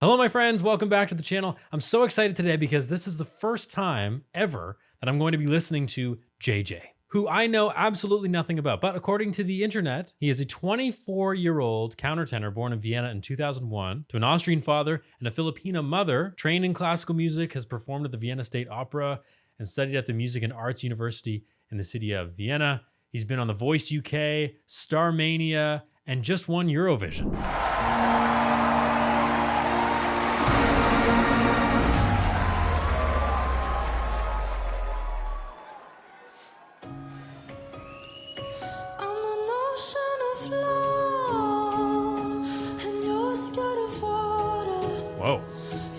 Hello, my friends. Welcome back to the channel. I'm so excited today because this is the first time ever that I'm going to be listening to JJ, who I know absolutely nothing about. But according to the internet, he is a 24-year-old countertenor born in Vienna in 2001 to an Austrian father and a Filipino mother, trained in classical music, has performed at the Vienna State Opera and studied at the Music and Arts University in the city of Vienna. He's been on The Voice UK, Starmania, and just won Eurovision. Whoa.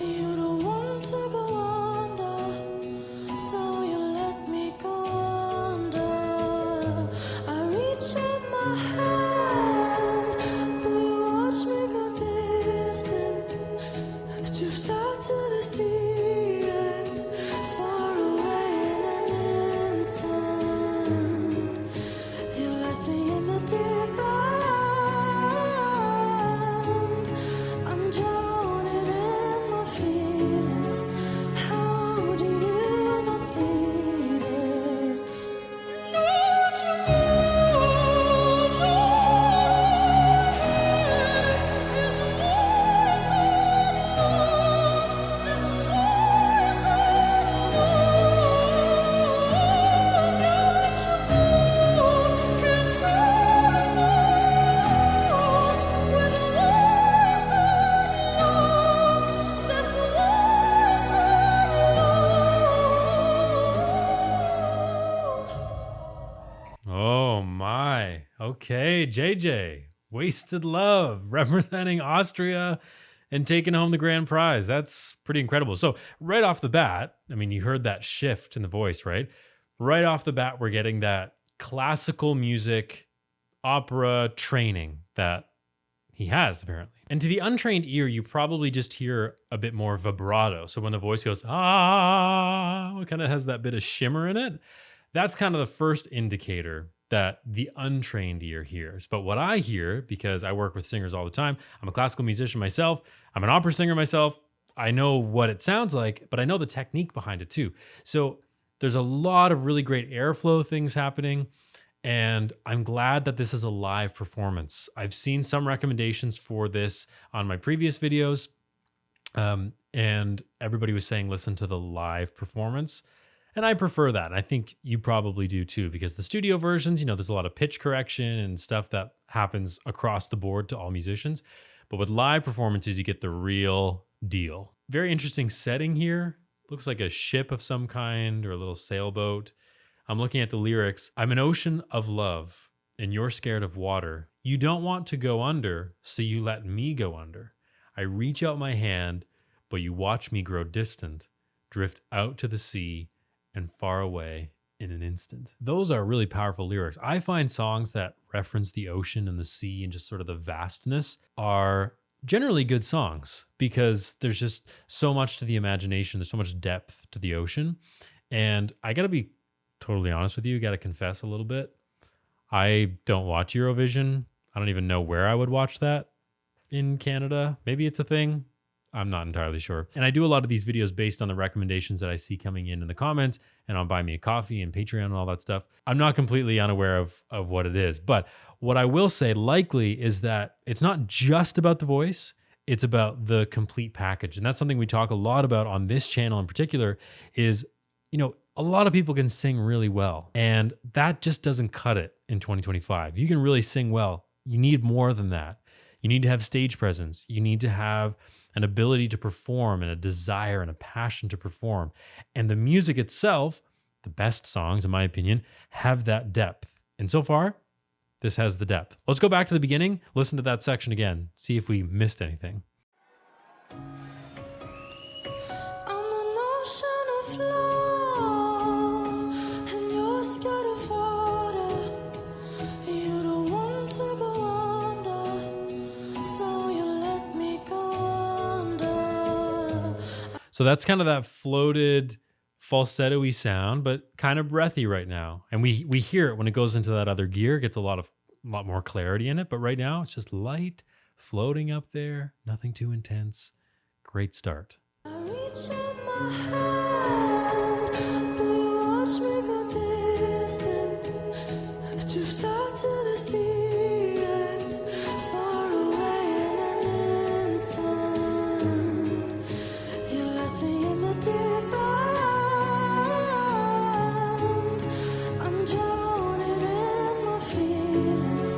You don't want to go under, so you let me go under. I reach out my hand, but you watch me grow distant. Drift out to the sea and far away in an instant. You lost me in the deep end. I'm drowning in my feelings. How do you not see that? Don't you know, there's a voice in love. There's a voice in love. Now that you can find a note with a voice in love. There's a voice in love. Oh my. Okay, JJ. Wasted Love, representing Austria and taking home the grand prize. That's pretty incredible. So, right off the bat, I mean, you heard that shift in the voice, right? Right off the bat, we're getting that classical music opera training that he has, apparently. And to the untrained ear, you probably just hear a bit more vibrato. So when the voice goes, it kind of has that bit of shimmer in it. That's kind of the first indicator that the untrained ear hears. But what I hear, because I work with singers all the time, I'm a classical musician myself, I'm an opera singer myself, I know what it sounds like, but I know the technique behind it too. So there's a lot of really great airflow things happening. And I'm glad that this is a live performance. I've seen some recommendations for this on my previous videos. And everybody was saying, listen to the live performance. And I prefer that. And I think you probably do too, because the studio versions, there's a lot of pitch correction and stuff that happens across the board to all musicians. But with live performances, you get the real deal. Very interesting setting here. Looks like a ship of some kind or a little sailboat. I'm looking at the lyrics. I'm an ocean of love and you're scared of water. You don't want to go under, so you let me go under. I reach out my hand, but you watch me grow distant, drift out to the sea and far away in an instant. Those are really powerful lyrics. I find songs that reference the ocean and the sea and just sort of the vastness are generally good songs because there's just so much to the imagination. There's so much depth to the ocean. And I got to be totally honest with you, got to confess a little bit. I don't watch Eurovision. I don't even know where I would watch that in Canada. Maybe it's a thing. I'm not entirely sure. And I do a lot of these videos based on the recommendations that I see coming in the comments and on Buy Me a Coffee and Patreon and all that stuff. I'm not completely unaware of what it is. But what I will say likely is that it's not just about the voice. It's about the complete package. And that's something we talk a lot about on this channel in particular is, a lot of people can sing really well. And that just doesn't cut it in 2025. You can really sing well. You need more than that. You need to have stage presence. You need to have an ability to perform and a desire and a passion to perform. And the music itself, the best songs, in my opinion, have that depth. And so far, this has the depth. Let's go back to the beginning, listen to that section again, see if we missed anything. I'm an ocean of love, and you're scared of water. You don't want to go under, so you let me go under. So that's kind of that floated falsetto-y sound, but kind of breathy right now. And we hear it when it goes into that other gear, it gets a lot more clarity in it. But right now it's just light, floating up there, nothing too intense, Great start. I reach out my hand, but you watch me go distant. Drift out to the sea and far away in an instant. You left me in the deep end. I'm drowning in my feelings.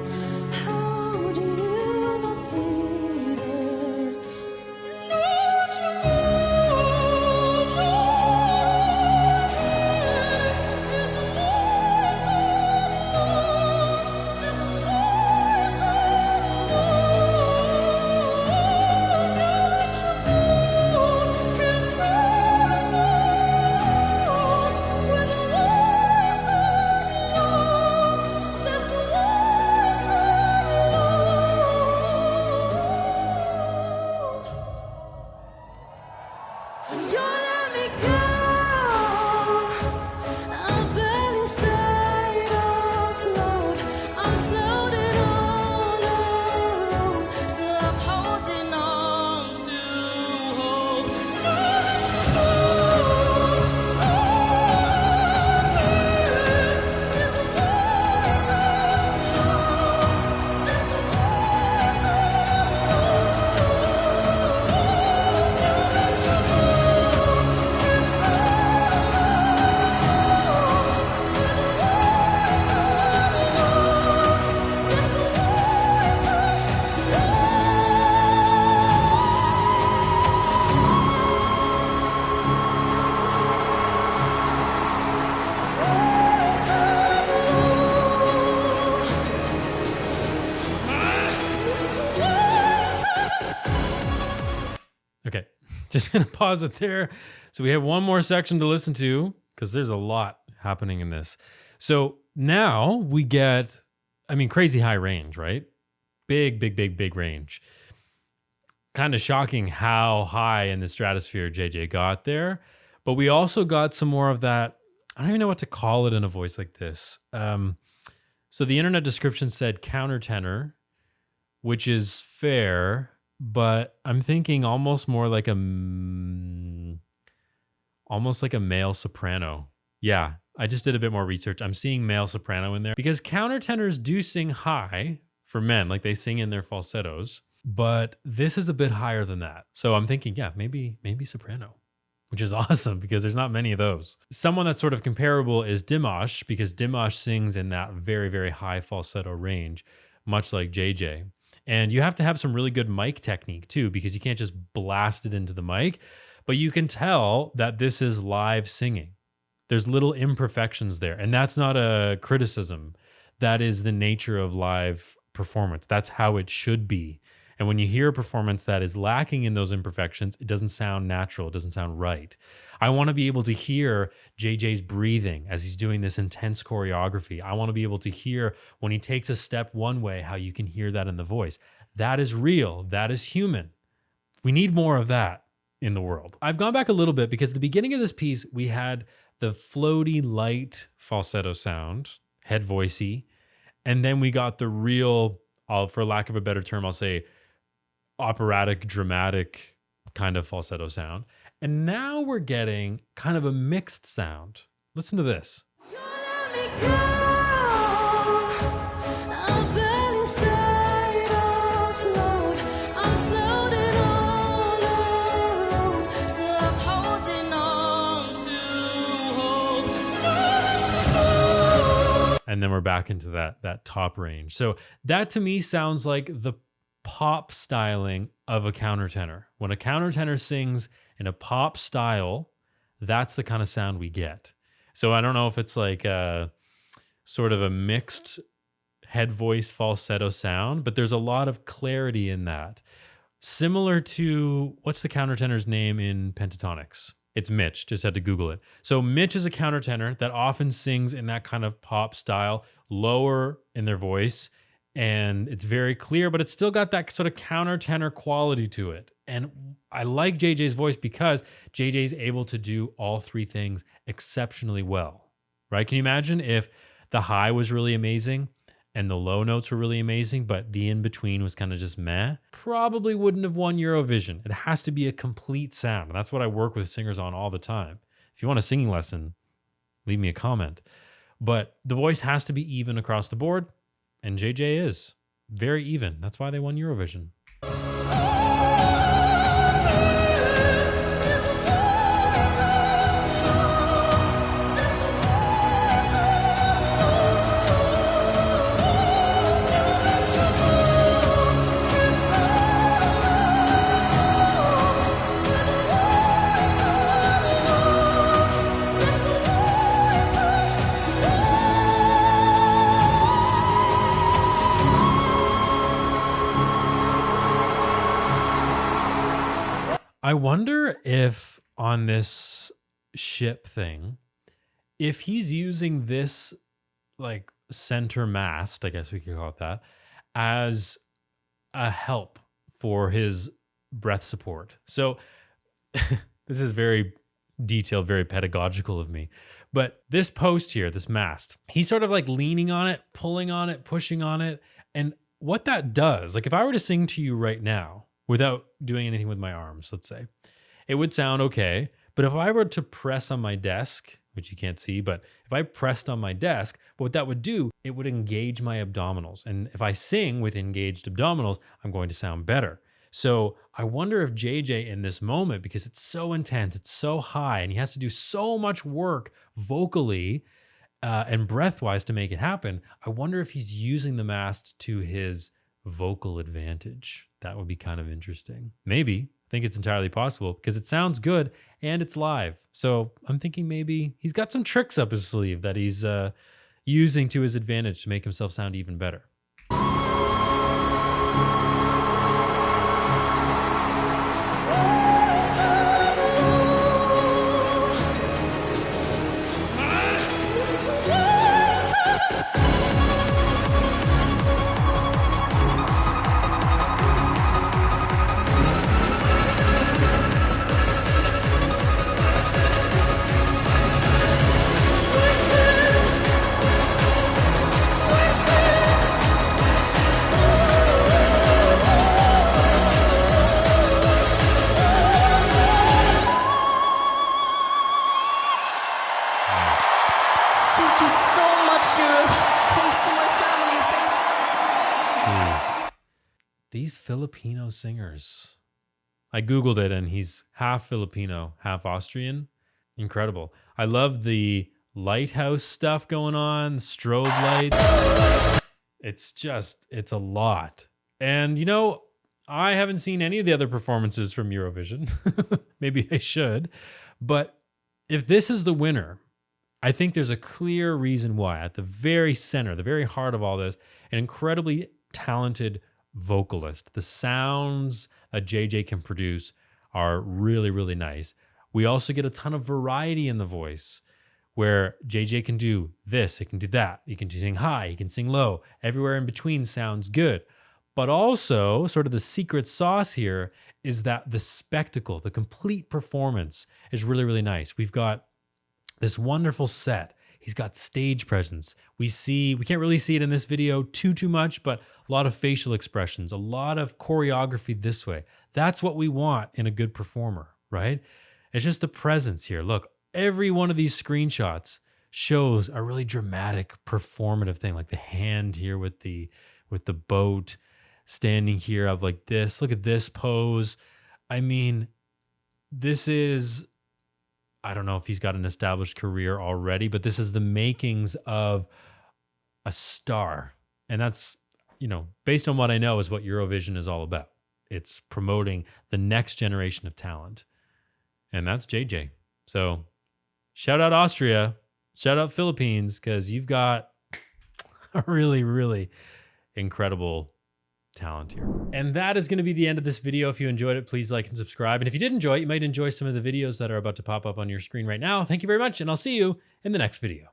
How do you not see that? Don't you know, there's a voice of love. There's a voice of love. Don't you know, can find words with a voice of love. There's a voice of love. You let me go. I barely stayed afloat. I'm floating all alone. Still I'm holding on to hope. There's a voice of love. There's a voice of Okay, just gonna pause it there. So we have one more section to listen to because there's a lot happening in this. So now we get, I mean, crazy high range, right? Big range. Kind of shocking how high in the stratosphere JJ got there. But we also got some more of that. I don't even know what to call it in a voice like this. So the internet description said countertenor, which is fair, but I'm thinking almost more like almost like a male soprano. Yeah, I just did a bit more research. I'm seeing male soprano in there because countertenors do sing high for men, like they sing in their falsettos, but this is a bit higher than that. So I'm thinking, yeah, maybe soprano, which is awesome because there's not many of those. Someone that's sort of comparable is Dimash, because Dimash sings in that very high falsetto range, much like JJ. And you have to have some really good mic technique too, because you can't just blast it into the mic, but you can tell that this is live singing. There's little imperfections there. And that's not a criticism. That is the nature of live performance. That's how it should be. And when you hear a performance that is lacking in those imperfections, it doesn't sound natural. It doesn't sound right. I want to be able to hear JJ's breathing as he's doing this intense choreography. I want to be able to hear when he takes a step one way, how you can hear that in the voice. That is real. That is human. We need more of that in the world. I've gone back a little bit because at the beginning of this piece, we had the floaty, light falsetto sound, head voicey, and then we got the real, for lack of a better term, I'll say operatic, dramatic kind of falsetto sound. And now we're getting kind of a mixed sound. Listen to this. You let me go. I barely stayed afloat. I'm floating all alone. Still I'm holding on to hope. And then we're back into that top range. So that to me sounds like the pop styling of a countertenor. When a countertenor sings in a pop style, that's the kind of sound we get. So I don't know if it's like a sort of a mixed head voice falsetto sound, but there's a lot of clarity in that. Similar to, what's the countertenor's name in pentatonics? It's Mitch, just had to Google it. So Mitch is a countertenor that often sings in that kind of pop style, lower in their voice, and it's very clear, but it's still got that sort of countertenor quality to it. And I like JJ's voice because JJ's able to do all three things exceptionally well, right? Can you imagine if the high was really amazing and the low notes were really amazing, but the in-between was kind of just meh, probably wouldn't have won Eurovision. It has to be a complete sound. And that's what I work with singers on all the time. If you want a singing lesson, leave me a comment. But the voice has to be even across the board, and JJ is very even. That's why they won Eurovision. I wonder if on this ship thing, if he's using this like center mast, I guess we could call it that, as a help for his breath support. So this is very detailed, very pedagogical of me. But this post here, this mast, he's sort of like leaning on it, pulling on it, pushing on it. And what that does, like if I were to sing to you right now, without doing anything with my arms, let's say, it would sound okay. But if I were to press on my desk, which you can't see, but if I pressed on my desk, what that would do, it would engage my abdominals. And if I sing with engaged abdominals, I'm going to sound better. So I wonder if JJ in this moment, because it's so intense, it's so high, and he has to do so much work vocally and breath-wise to make it happen, I wonder if he's using the mast to his vocal advantage. That would be kind of interesting. Maybe. I think it's entirely possible because it sounds good and it's live. So I'm thinking maybe he's got some tricks up his sleeve that he's using to his advantage to make himself sound even better. Thank you so much, Europe. Thanks to my family. Thanks. Jeez. These Filipino singers. I Googled it and he's half Filipino, half Austrian. Incredible. I love the lighthouse stuff going on, strobe lights. It's a lot. And you know, I haven't seen any of the other performances from Eurovision. Maybe I should. But if this is the winner, I think there's a clear reason why. At the very center, the very heart of all this, an incredibly talented vocalist. The sounds that JJ can produce are really, really nice. We also get a ton of variety in the voice where JJ can do this, it can do that. He can sing high, he can sing low. Everywhere in between sounds good. But also, sort of the secret sauce here is that the spectacle, the complete performance is really, really nice. We've got this wonderful set. He's got stage presence. We can't really see it in this video too much, but a lot of facial expressions, a lot of choreography this way. That's what we want in a good performer, right? It's just the presence here. Look, every one of these screenshots shows a really dramatic performative thing, like the hand here with the boat, standing here up like this. Look at this pose. I mean, this is, I don't know if he's got an established career already, but this is the makings of a star. And that's, you know, based on what I know, is what Eurovision is all about. It's promoting the next generation of talent. And that's JJ. So shout out Austria, shout out Philippines, because you've got a really, really incredible talent here. And that is going to be the end of this video. If you enjoyed it, please like and subscribe. And if you did enjoy it, you might enjoy some of the videos that are about to pop up on your screen right now. Thank you very much, and I'll see you in the next video.